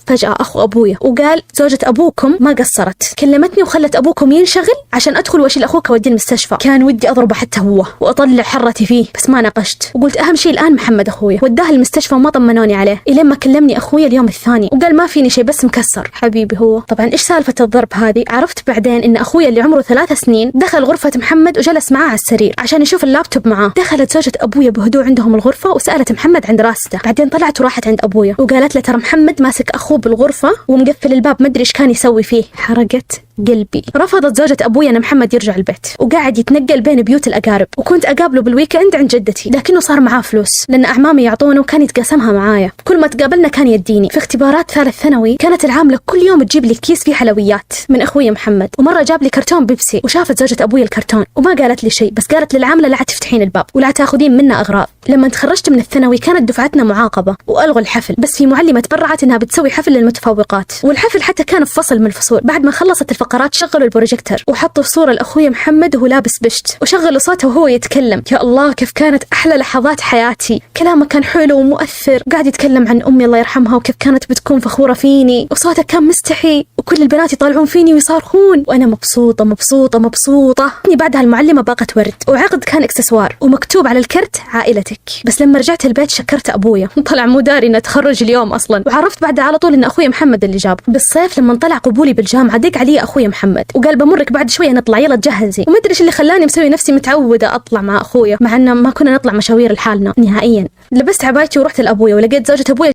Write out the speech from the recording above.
فجأة أخو أبويا وقال زوجة أبوكم ما قصرت، كلمتني وخلت أبوكم ينشغل عشان أدخل وأشيل أخوك وأوديه المستشفى. كان ودي أضربه حتى هو وأطلع حرتي فيه، بس ما ناقشت وقلت أهم شيء الآن محمد أخويا. وداه المستشفى وما طمنوني عليه إلين ما كلمني أخويا اليوم الثاني وقال ما فيني شيء بس مكسر. حبيبي هو. طبعا إيش سالفة الضرب هذه؟ عرفت بعدين إن أخويا اللي عمره 3 سنين دخل غرفة محمد وجلس معاه على السرير عشان يشوف اللابتوب معاه. دخلت زوجة أبويا بهدوء عندهم الغرفة وسألت محمد عن دراسته. بعدين طلعت وراحت عند أبويا وقالت له ترى محمد ماسك أخوه بالغرفة ومقفل الباب مدري إيش كان يسوي فيه. حرقت قلبي. رفضت زوجة أبويا أن محمد يرجع البيت وقاعد يتنقل بين بيوت الأقارب، وكنت أقابله بالويكند عند جدتي لكنه صار معاه فلوس لأن أعمامي يعطونه وكان يتقاسمها معايا. كل ما تقابلنا كان يديني. في اختبارات ثالث ثانوي كانت العاملة كل يوم تجيب لي كيس فيه حلويات من أخويا محمد، ومرة جاب لي كرتون بيبسي وشافت زوجة أبويا الكرتون وما قالت لي شيء، بس قالت للعاملة لا تفتحين الباب ولا تاخذين منا أغراض. لما تخرجت من الثانوي كانت دفعتنا معاقبة وألغوا الحفل، بس في معلمة تبرعت إنها بتسوي حفل للمتفوقات، والحفل حتى كان في فصل من الفصول. بعد ما خلصت الفقرات شغلوا البروجيكتور وحطوا صورة لأخويا محمد وهو لابس بشت وشغلوا صوته وهو يتكلم. يا الله كيف كانت أحلى لحظات حياتي. كلامه كان حلو ومؤثر، قاعد يتكلم عن أمي الله يرحمها وكيف كانت بتكون فخورة فيني، وصوته كان مستحي وكل البنات يطالعون فيني ويصارخون وأنا مبسوطة مبسوطة مبسوطة. بعدها المعلمة باقت ورد وعقد كان إكسسوار ومكتوب على الكرت عائلتك. بس لما رجعت البيت شكرت أبويا طلع مو داري إنه تخرج اليوم أصلا، وعرفت بعدها على طول إن أخويا محمد اللي جاب. بالصيف لما طلع قبولي بالجامعة دق علي أخويا محمد وقال بمرك بعد شوية نطلع يلا تجهزي، وما أدري إيش اللي خلاني مسوي نفسي متعودة أطلع مع أخويا مع إنه ما كنا نطلع مشاوير لحالنا نهائيا. لبست عبايتي ورحت لأبويا ولقيت زوجة أبويا